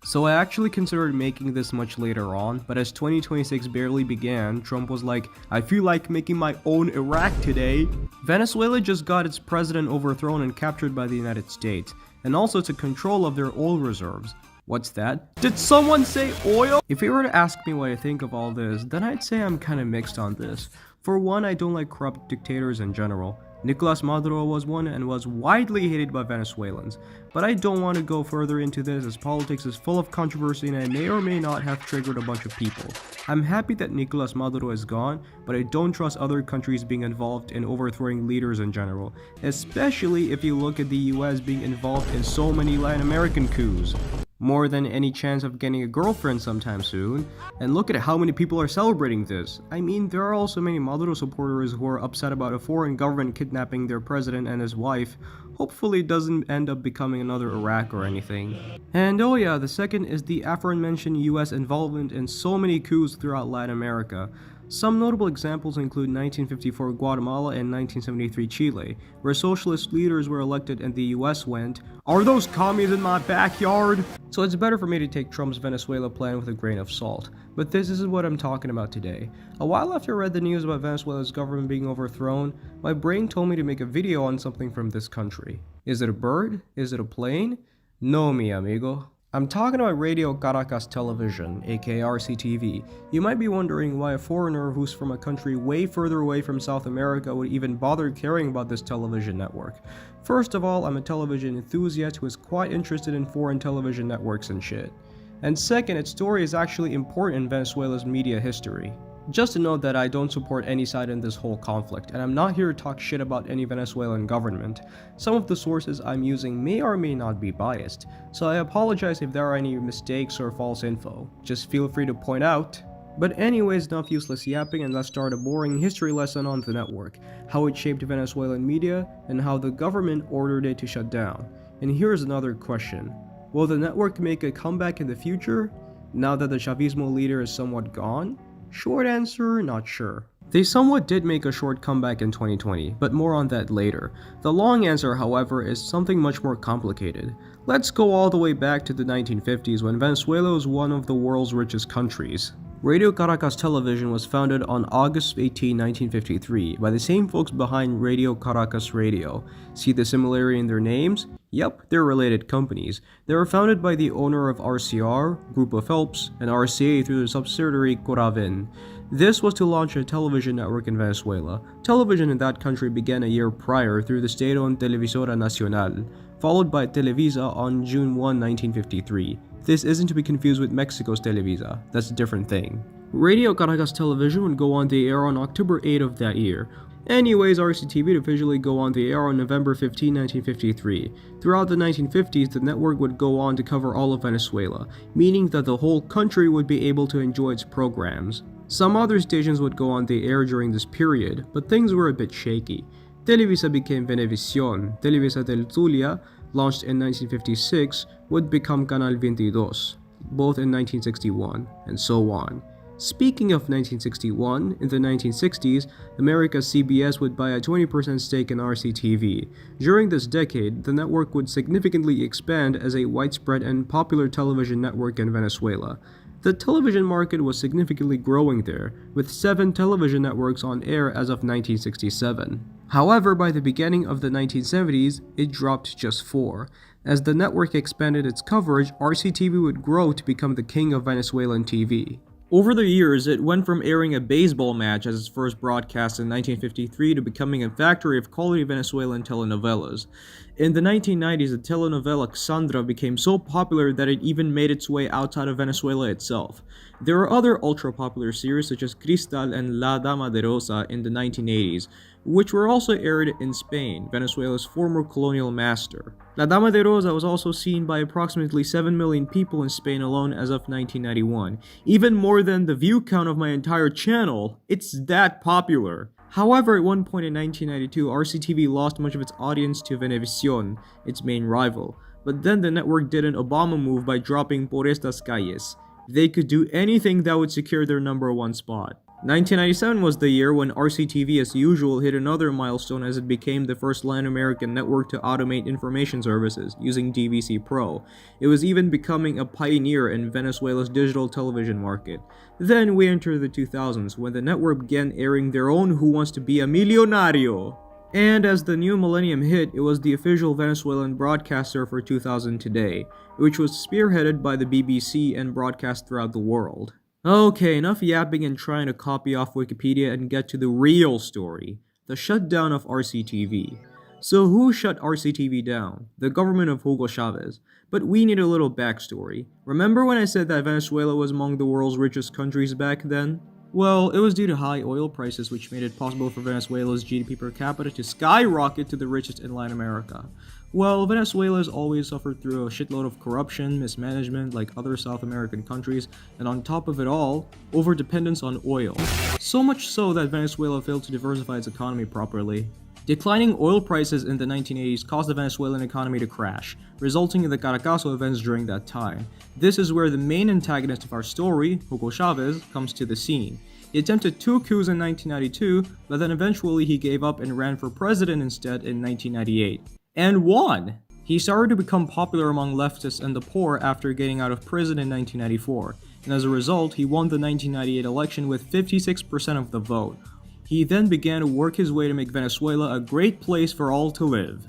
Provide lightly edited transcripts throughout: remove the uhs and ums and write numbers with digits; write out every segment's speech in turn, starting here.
So I actually considered making this much later on, but as 2026 barely began, Trump was like, I feel like making my own Iraq today. Venezuela just got its president overthrown and captured by the United States, and also took control of their oil reserves. What's that? Did someone say oil? If you were to ask me what I think of all this, then I'd say I'm kinda mixed on this. For one, I don't like corrupt dictators in general. Nicolas Maduro was one and was widely hated by Venezuelans. But I don't want to go further into this as politics is full of controversy and I may or may not have triggered a bunch of people. I'm happy that Nicolas Maduro is gone, but I don't trust other countries being involved in overthrowing leaders in general, especially if you look at the US being involved in so many Latin American coups. More than any chance of getting a girlfriend sometime soon. And look at how many people are celebrating this. I mean, there are also many Maduro supporters who are upset about a foreign government kidnapping their president and his wife. Hopefully it doesn't end up becoming another Iraq or anything. And oh yeah, the second is the aforementioned US involvement in so many coups throughout Latin America. Some notable examples include 1954 Guatemala and 1973 Chile, where socialist leaders were elected and the US went, "Are those commies in my backyard?" So it's better for me to take Trump's Venezuela plan with a grain of salt. But this isn't what I'm talking about today. A while after I read the news about Venezuela's government being overthrown, my brain told me to make a video on something from this country. Is it a bird? Is it a plane? No, mi amigo. I'm talking about Radio Caracas television, aka RCTV. You might be wondering why a foreigner who's from a country way further away from South America would even bother caring about this television network. First of all, I'm a television enthusiast who is quite interested in foreign television networks and shit. And second, its story is actually important in Venezuela's media history. Just to note that I don't support any side in this whole conflict, and I'm not here to talk shit about any Venezuelan government. Some of the sources I'm using may or may not be biased, so I apologize if there are any mistakes or false info. Just feel free to point out. But anyways, enough useless yapping and let's start a boring history lesson on the network, how it shaped Venezuelan media, and how the government ordered it to shut down. And here's another question. Will the network make a comeback in the future, now that the Chavismo leader is somewhat gone? Short answer, not sure. They somewhat did make a short comeback in 2020, but more on that later. The long answer, however, is something much more complicated. Let's go all the way back to the 1950s when Venezuela was one of the world's richest countries. Radio Caracas Television was founded on August 18, 1953 by the same folks behind Radio Caracas Radio. See the similarity in their names? Yep, they're related companies. They were founded by the owner of RCR, Group of Phelps, and RCA through their subsidiary Coravin. This was to launch a television network in Venezuela. Television in that country began a year prior through the state-owned Televisora Nacional, followed by Televisa on June 1, 1953. This isn't to be confused with Mexico's Televisa, that's a different thing. Radio Caracas Television would go on the air on October 8 of that year. Anyways, RCTV would officially go on the air on November 15, 1953. Throughout the 1950s, the network would go on to cover all of Venezuela, meaning that the whole country would be able to enjoy its programs. Some other stations would go on the air during this period, but things were a bit shaky. Televisa became Venevision, Televisa del Zulia, launched in 1956, would become Canal 22, both in 1961, and so on. Speaking of 1961, in the 1960s, America's CBS would buy a 20% stake in RCTV. During this decade, the network would significantly expand as a widespread and popular television network in Venezuela. The television market was significantly growing there, with 7 television networks on air as of 1967. However, by the beginning of the 1970s, it dropped to just 4. As the network expanded its coverage, RCTV would grow to become the king of Venezuelan TV. Over the years, it went from airing a baseball match as its first broadcast in 1953 to becoming a factory of quality Venezuelan telenovelas. In the 1990s, the telenovela Cassandra became so popular that it even made its way outside of Venezuela itself. There are other ultra-popular series such as Cristal and La Dama de Rosa in the 1980s, which were also aired in Spain, Venezuela's former colonial master. La Dama de Rosa was also seen by approximately 7 million people in Spain alone as of 1991, even more than the view count of my entire channel. It's that popular. However, at one point in 1992, RCTV lost much of its audience to Venevision, its main rival. But then the network did an Obama move by dropping Por Estas Calles. They could do anything that would secure their #1 spot. 1997 was the year when RCTV as usual hit another milestone as it became the first Latin American network to automate information services using DVC Pro. It was even becoming a pioneer in Venezuela's digital television market. Then we entered the 2000s when the network began airing their own Who Wants to Be a Millonario? And as the new millennium hit, it was the official Venezuelan broadcaster for 2000 Today, which was spearheaded by the BBC and broadcast throughout the world. Okay, enough yapping and trying to copy off Wikipedia and get to the real story, the shutdown of RCTV. So who shut RCTV down? The government of Hugo Chavez. But we need a little backstory. Remember when I said that Venezuela was among the world's richest countries back then? Well, it was due to high oil prices which made it possible for Venezuela's GDP per capita to skyrocket to the richest in Latin America. Well, Venezuela has always suffered through a shitload of corruption, mismanagement like other South American countries, and on top of it all, overdependence on oil. So much so that Venezuela failed to diversify its economy properly. Declining oil prices in the 1980s caused the Venezuelan economy to crash, resulting in the Caracas events during that time. This is where the main antagonist of our story, Hugo Chavez, comes to the scene. He attempted 2 coups in 1992, but then eventually he gave up and ran for president instead in 1998. And won! He started to become popular among leftists and the poor after getting out of prison in 1994, and as a result, he won the 1998 election with 56% of the vote. He then began to work his way to make Venezuela a great place for all to live.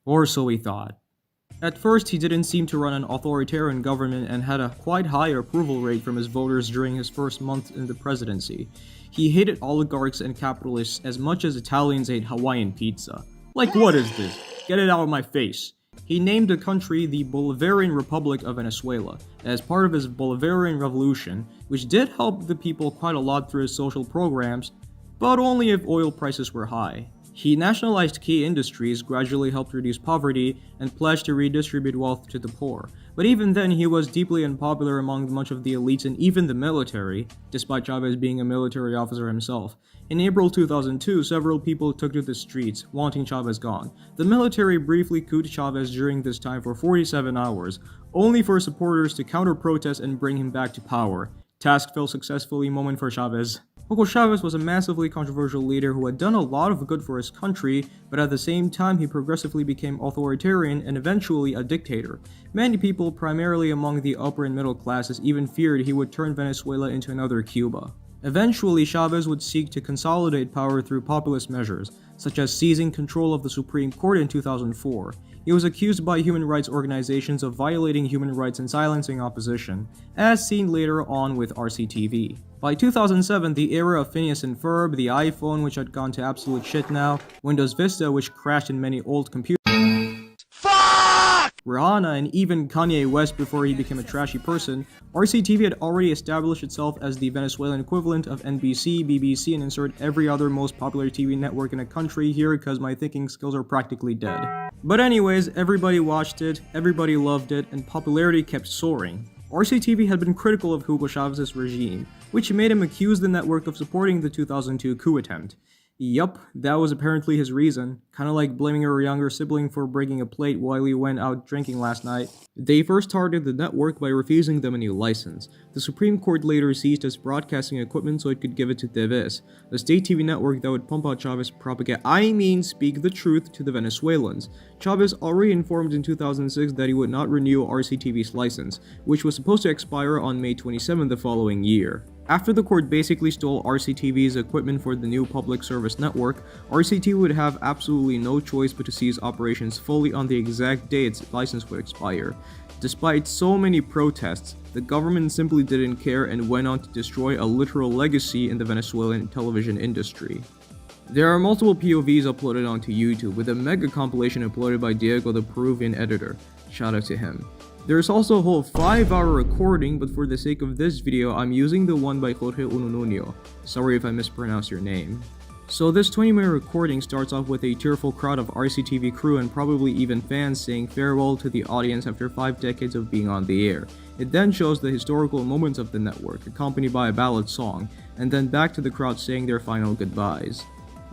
Or so he thought. At first, he didn't seem to run an authoritarian government and had a quite high approval rate from his voters during his first month in the presidency. He hated oligarchs and capitalists as much as Italians hate Hawaiian pizza. Like, what is this? Get it out of my face. He named the country the Bolivarian Republic of Venezuela as part of his Bolivarian Revolution, which did help the people quite a lot through his social programs, but only if oil prices were high. He nationalized key industries, gradually helped reduce poverty, and pledged to redistribute wealth to the poor. But even then, he was deeply unpopular among much of the elites and even the military, despite Chavez being a military officer himself. In April 2002, several people took to the streets, wanting Chavez gone. The military briefly couped Chavez during this time for 47 hours, only for supporters to counter-protest and bring him back to power. Task failed successfully, moment for Chavez. Hugo Chavez was a massively controversial leader who had done a lot of good for his country, but at the same time he progressively became authoritarian and eventually a dictator. Many people, primarily among the upper and middle classes, even feared he would turn Venezuela into another Cuba. Eventually, Chavez would seek to consolidate power through populist measures, such as seizing control of the Supreme Court in 2004. He was accused by human rights organizations of violating human rights and silencing opposition, as seen later on with RCTV. By 2007, the era of Phineas and Ferb, the iPhone which had gone to absolute shit now, Windows Vista which crashed in many old computers, Rihanna, and even Kanye West before he became a trashy person, RCTV had already established itself as the Venezuelan equivalent of NBC, BBC, and insert every other most popular TV network in a country here because my thinking skills are practically dead. But anyways, everybody watched it, everybody loved it, and popularity kept soaring. RCTV had been critical of Hugo Chavez's regime, which made him accuse the network of supporting the 2002 coup attempt. Yup, that was apparently his reason, kinda like blaming her younger sibling for breaking a plate while he went out drinking last night. They first targeted the network by refusing them a new license. The Supreme Court later seized its broadcasting equipment so it could give it to tves, a state TV network that would pump out Chavez propaganda, speak the truth to the Venezuelans. Chavez already informed in 2006 that he would not renew RCTV's license, which was supposed to expire on May 27 the following year. After the court basically stole RCTV's equipment for the new public service network, RCTV would have absolutely no choice but to cease operations fully on the exact day its license would expire. Despite so many protests, the government simply didn't care and went on to destroy a literal legacy in the Venezuelan television industry. There are multiple POVs uploaded onto YouTube, with a mega compilation uploaded by Diego, the Peruvian editor. Shout out to him. There is also a whole 5-hour recording, but for the sake of this video, I'm using the one by Jorge Unununio. Sorry if I mispronounced your name. So this 20-minute recording starts off with a tearful crowd of RCTV crew and probably even fans saying farewell to the audience after 5 decades of being on the air. It then shows the historical moments of the network, accompanied by a ballad song, and then back to the crowd saying their final goodbyes.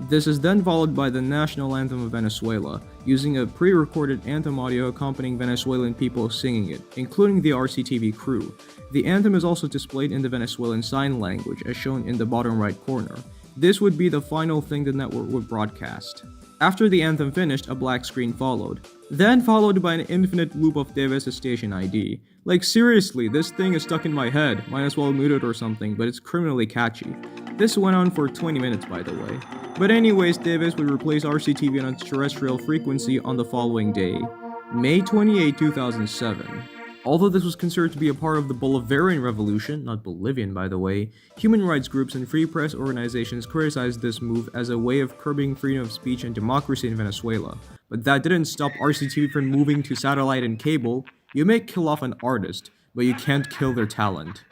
This is then followed by the national anthem of Venezuela, using a pre-recorded anthem audio accompanying Venezuelan people singing it, including the RCTV crew. The anthem is also displayed in the Venezuelan sign language, as shown in the bottom right corner. This would be the final thing the network would broadcast. After the anthem finished, a black screen followed, then followed by an infinite loop of tves station ID. Like seriously, this thing is stuck in my head, might as well mute it or something, but it's criminally catchy. This went on for 20 minutes by the way. But anyways, tves would replace RCTV on its terrestrial frequency on the following day, May 28, 2007. Although this was considered to be a part of the Bolivarian Revolution, not Bolivian by the way, human rights groups and free press organizations criticized this move as a way of curbing freedom of speech and democracy in Venezuela. But that didn't stop RCTV from moving to satellite and cable. You may kill off an artist, but you can't kill their talent.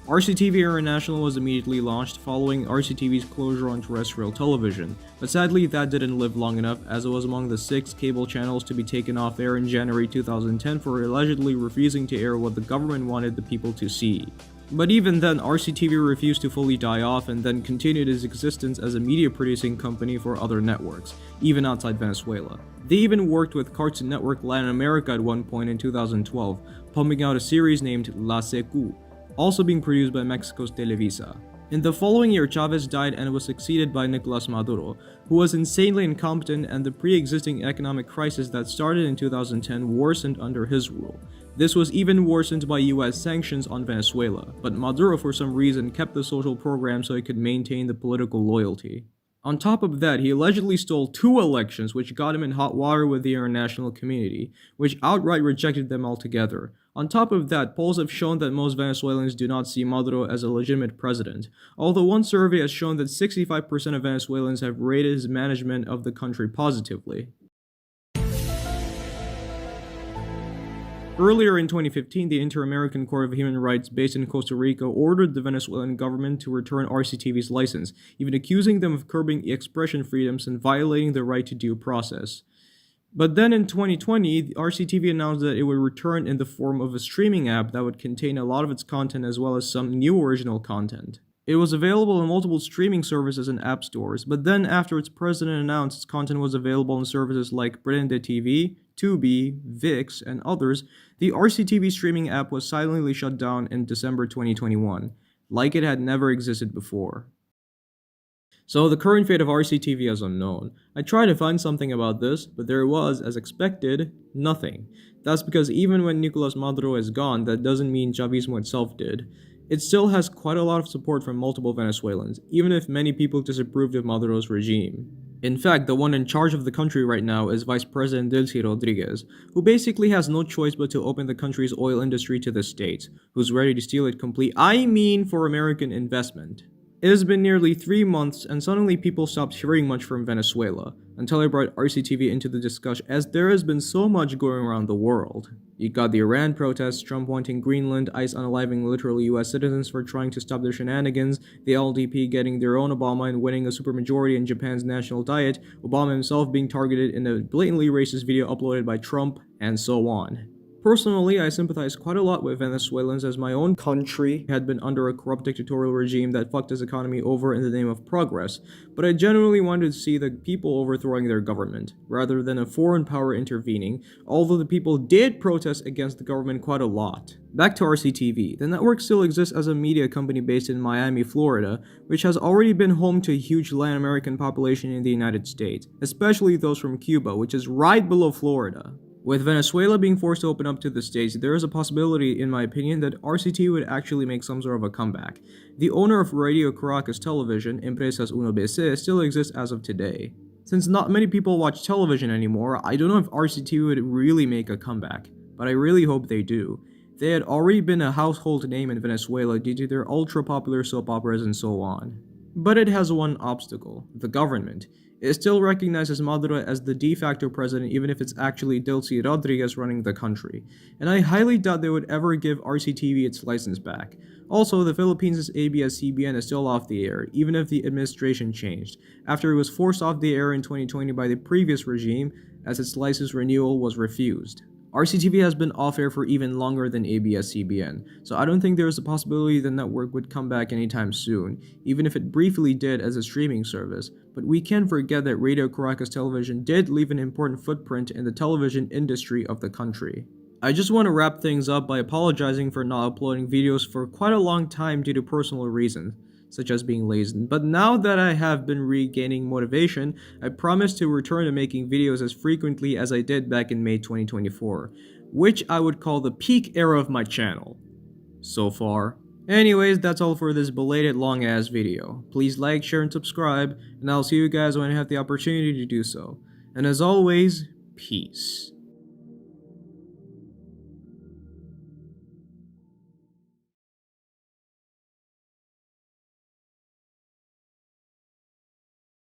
RCTV International was immediately launched following RCTV's closure on terrestrial television, but sadly that didn't live long enough as it was among the 6 cable channels to be taken off air in January 2010 for allegedly refusing to air what the government wanted the people to see. But even then, RCTV refused to fully die off and then continued its existence as a media producing company for other networks, even outside Venezuela. They even worked with Cartoon Network Latin America at one point in 2012, pumping out a series named La Secu, also being produced by Mexico's Televisa. In the following year, Chavez died and was succeeded by Nicolas Maduro, who was insanely incompetent, and the pre-existing economic crisis that started in 2010 worsened under his rule. This was even worsened by US sanctions on Venezuela, but Maduro for some reason kept the social program so he could maintain the political loyalty. On top of that, he allegedly stole 2 elections, which got him in hot water with the international community, which outright rejected them altogether. On top of that, polls have shown that most Venezuelans do not see Maduro as a legitimate president, although one survey has shown that 65% of Venezuelans have rated his management of the country positively. Earlier in 2015, the Inter-American Court of Human Rights based in Costa Rica ordered the Venezuelan government to return RCTV's license, even accusing them of curbing expression freedoms and violating the right to due process. But then in 2020, the RCTV announced that it would return in the form of a streaming app that would contain a lot of its content as well as some new original content. It was available on multiple streaming services and app stores, but then after its president announced its content was available on services like Prende TV, Tubi, VIX, and others, the RCTV streaming app was silently shut down in December 2021, like it had never existed before. So the current fate of RCTV is unknown. I tried to find something about this, but there was, as expected, nothing. That's because even when Nicolas Maduro is gone, that doesn't mean Chavismo itself did. It still has quite a lot of support from multiple Venezuelans, even if many people disapproved of Maduro's regime. In fact, the one in charge of the country right now is Vice President Delcy Rodriguez, who basically has no choice but to open the country's oil industry to the states, who's ready to steal it for American investment. It has been nearly 3 months and suddenly people stopped hearing much from Venezuela, until I brought RCTV into the discussion as there has been so much going around the world. You got the Iran protests, Trump wanting Greenland, ICE unaliving literal US citizens for trying to stop their shenanigans, the LDP getting their own Obama and winning a supermajority in Japan's national diet, Obama himself being targeted in a blatantly racist video uploaded by Trump, and so on. Personally, I sympathize quite a lot with Venezuelans as my own country had been under a corrupt dictatorial regime that fucked its economy over in the name of progress, but I genuinely wanted to see the people overthrowing their government, rather than a foreign power intervening, although the people did protest against the government quite a lot. Back to RCTV, the network still exists as a media company based in Miami, Florida, which has already been home to a huge Latin American population in the United States, especially those from Cuba, which is right below Florida. With Venezuela being forced to open up to the States, there is a possibility, in my opinion, that RCTV would actually make some sort of a comeback. The owner of Radio Caracas Television, Empresas 1BC, still exists as of today. Since not many people watch television anymore, I don't know if RCTV would really make a comeback, but I really hope they do. They had already been a household name in Venezuela due to their ultra-popular soap operas and so on. But it has one obstacle: the government. It still recognizes Maduro as the de facto president even if it's actually Delcy Rodriguez running the country, and I highly doubt they would ever give RCTV its license back. Also, the Philippines' ABS-CBN is still off the air, even if the administration changed, after it was forced off the air in 2020 by the previous regime as its license renewal was refused. RCTV has been off-air for even longer than ABS-CBN, so I don't think there is a possibility the network would come back anytime soon, even if it briefly did as a streaming service. But we can't forget that Radio Caracas Television did leave an important footprint in the television industry of the country. I just want to wrap things up by apologizing for not uploading videos for quite a long time due to personal reasons, such as being lazy. But now that I have been regaining motivation, I promise to return to making videos as frequently as I did back in May 2024, which I would call the peak era of my channel so far. Anyways, that's all for this belated long ass video. Please like, share, and subscribe, and I'll see you guys when I have the opportunity to do so. And as always, peace.